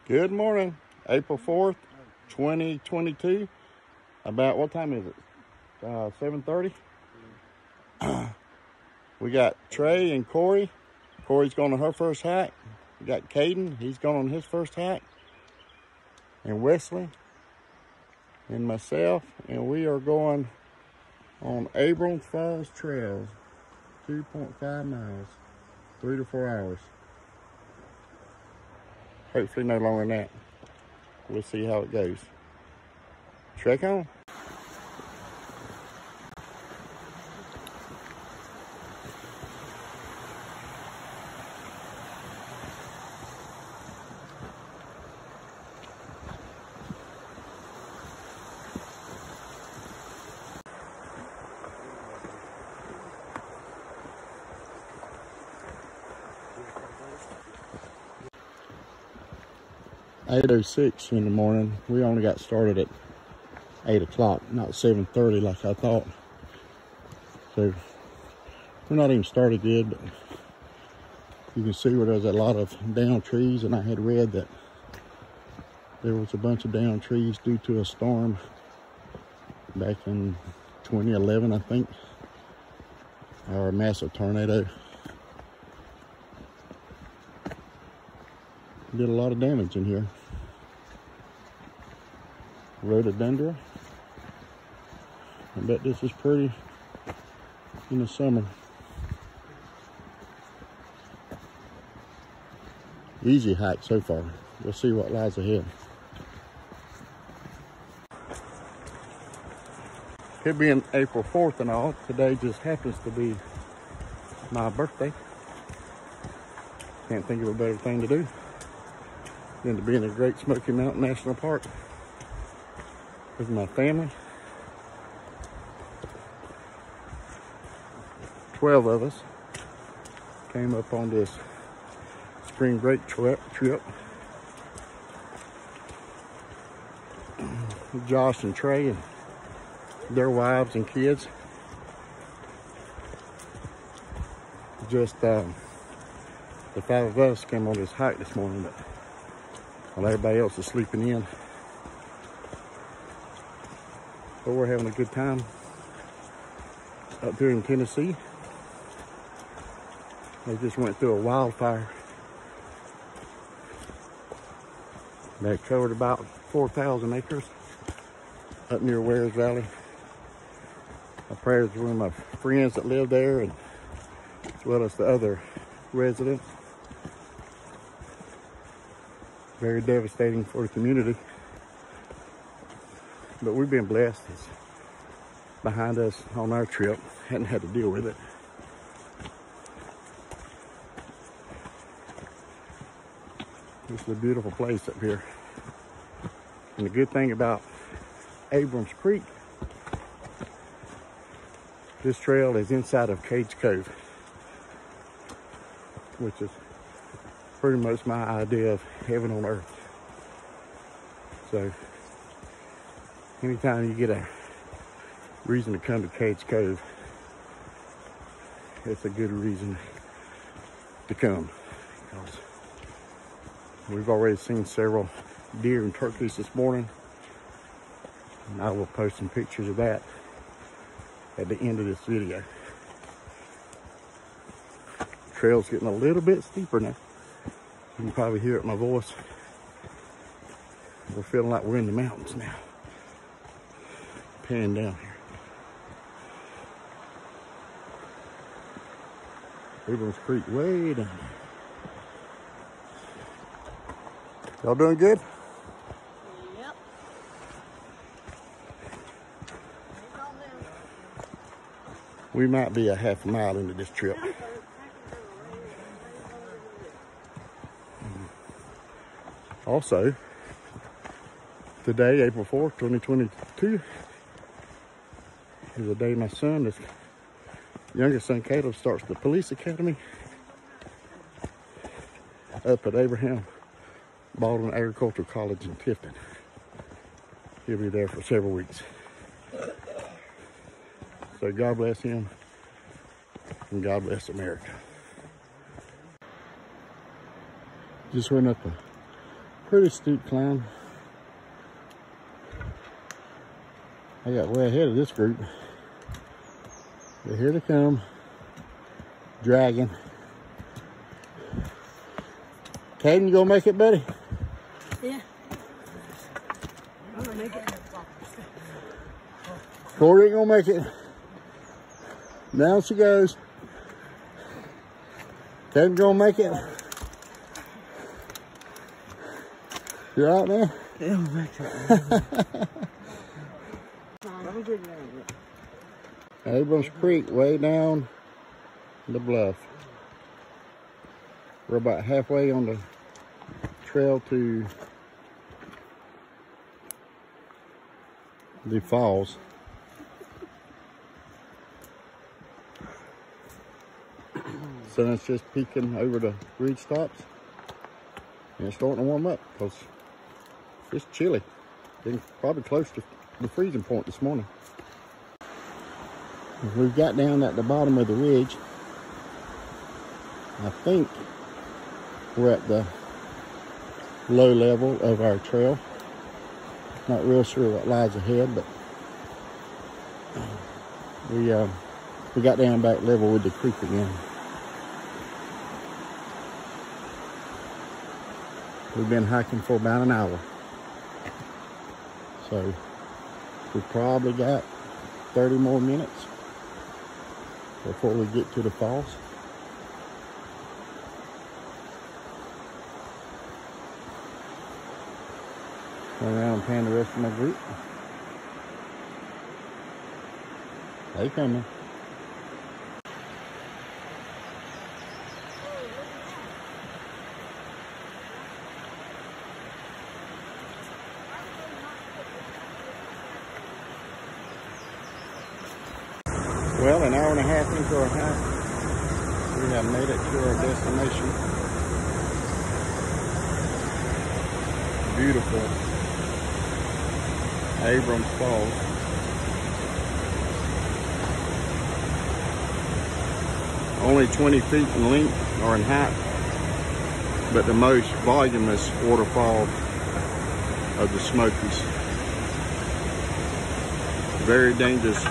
Good morning, April 4th, 2022. About what time is it? 7:30. We got Trey and Corrie. Corrie's going on her first hike. We got Cayden, he's going on his first hike. And Wesley and myself, and we are going on Abrams Falls Trails, 2.5 miles, 3 to 4 hours. Hopefully no longer than that. We'll see how it goes. Trek on. "8:06 in the morning. We only got started at 8 o'clock, not 7:30 like I thought. So we're not even started yet, but you can see where there's a lot of down trees, and I had read that there was a bunch of down trees due to a storm back in 2011, I think, or a massive tornado. Did a lot of damage in here. Rhododendron. I bet this is pretty in the summer. Easy hike so far. We'll see what lies ahead. It being April 4th and all, today just happens to be my birthday. Can't think of a better thing to do than to be in the Great Smoky Mountain National Park with my family. 12 of us came up on this spring break trip. Josh and Trey and their wives and kids. Just the 5 of us came on this hike this morning, but while everybody else is sleeping in. But we're having a good time up here in Tennessee. They just went through a wildfire that covered about 4,000 acres up near Wares Valley. My prayers were with my friends that live there, and as well as the other residents. Very devastating for the community. But we've been blessed. It's behind us on our trip. Hadn't had to deal with it. This is a beautiful place up here. And the good thing about Abrams Creek, this trail is inside of Cage Cove, which is pretty much my idea of heaven on earth. So anytime you get a reason to come to Cage Cove, it's a good reason to come, because we've already seen several deer and turkeys this morning, and I will post some pictures of that at the end of this video. Trail's getting a little bit steeper now. You can probably hear it in my voice. We're feeling like we're in the mountains now. Panning down here. Abrams Creek way down there. Y'all doing good? Yep. We might be a half mile into this trip. Also, today, April 4th, 2022, is the day my son, his youngest son, Caleb, starts the police academy up at Abraham Baldwin Agricultural College in Tifton. He'll be there for several weeks. So God bless him, and God bless America. Just went up a Pretty steep climb. I got way ahead of this group. But here they come. Dragging. Cayden, you gonna make it, buddy? Yeah. I'm gonna make it. Corrie ain't gonna make it. Down she goes. Cayden gonna make it. You all right, man? Yeah, I'm make it. Abrams Creek, way down the bluff. We're about halfway on the trail to the falls. Sun's just peeking over the ridge tops, and it's starting to warm up because it's chilly. Getting probably close to the freezing point this morning. We've got down at the bottom of the ridge. I think we're at the low level of our trail. Not real sure what lies ahead, but we got down back level with the creek again. We've been hiking for about an hour. So we've probably got 30 more minutes before we get to the falls. Turn around and pan the rest of my group. They coming. Well, an hour and a half into our hike, we have made it to our destination. Beautiful Abrams Falls. Only 20 feet in length or in height, but the most voluminous waterfall of the Smokies. Very dangerous.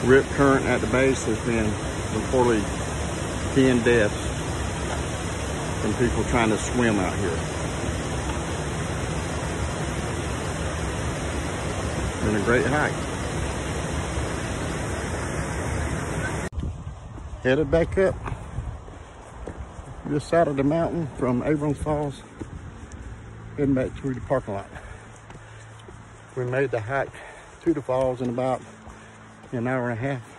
Rip current at the base has been reportedly 10 deaths from people trying to swim out here. Been a great hike. Headed back up this side of the mountain from Abrams Falls, heading back through the parking lot. We made the hike to the falls in about an hour and a half.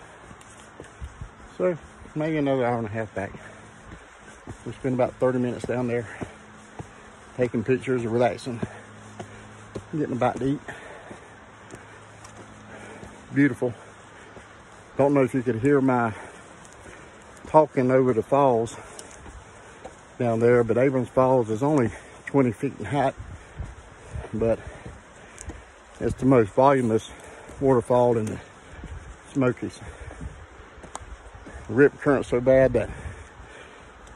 So maybe another hour and a half back. We spent about 30 minutes down there taking pictures, relaxing, getting a bite to eat. Beautiful. Don't know if you could hear my talking over the falls down there, but Abrams Falls is only 20 feet in height, but it's the most voluminous waterfall in the Smokies. The rip current so bad that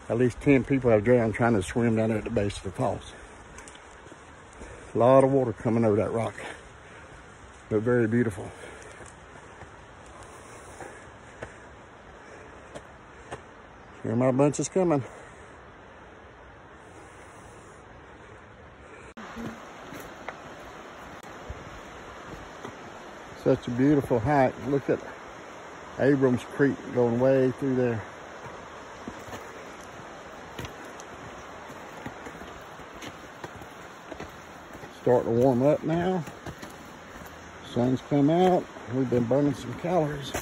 at least 10 people have drowned trying to swim down there at the base of the falls. A lot of water coming over that rock, but very beautiful. Here my bunch is coming. Such a beautiful hike. Look at Abrams Creek going way through there. Starting to warm up now. Sun's come out. We've been burning some calories.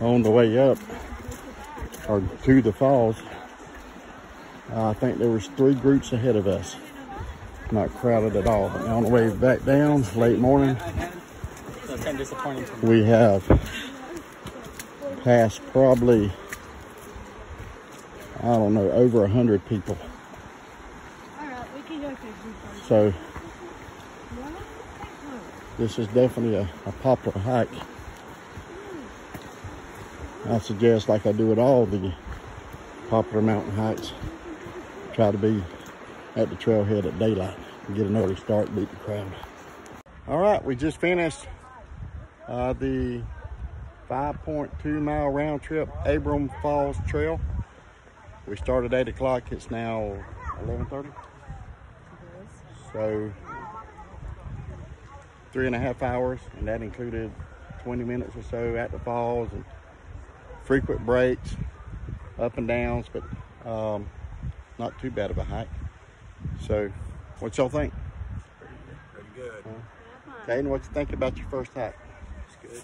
on the way up, or to the falls. I think there was 3 groups ahead of us. Not crowded at all. But on the way back down, late morning, So it's kind of disappointing for me. we have passed probably, I don't know, over 100 people. Alright, we can go fishing. So this is definitely a popular hike. I suggest, like I do at all the popular mountain hikes, try to be at the trailhead at daylight and get an early start, beat the crowd. All right, we just finished the 5.2 mile round trip Abrams Falls Trail. We started 8 o'clock. It's now 11:30. So 3.5 hours, and that included 20 minutes or so at the falls and frequent breaks, up and downs, but not too bad of a hike. So what y'all think? Pretty good. Cayden, what you think about your first hike? It's good.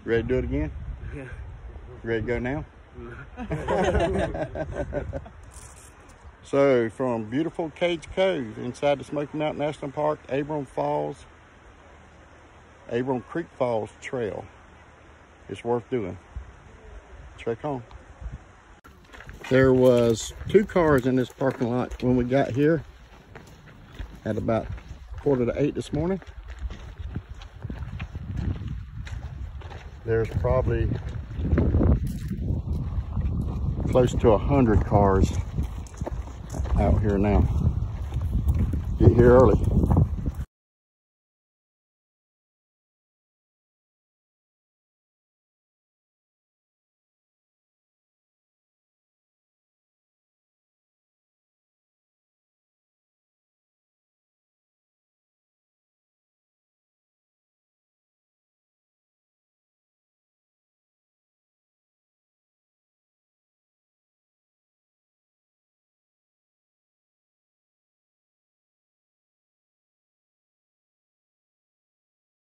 You ready to do it again? Yeah. You ready to go now? So from beautiful Cage Cove inside the Smoky Mountain National Park, Abrams Creek Falls Trail. It's worth doing. Check on. There was 2 cars in this parking lot when we got here at about 7:45 this morning. There's probably close to 100 cars out here now. Get here early.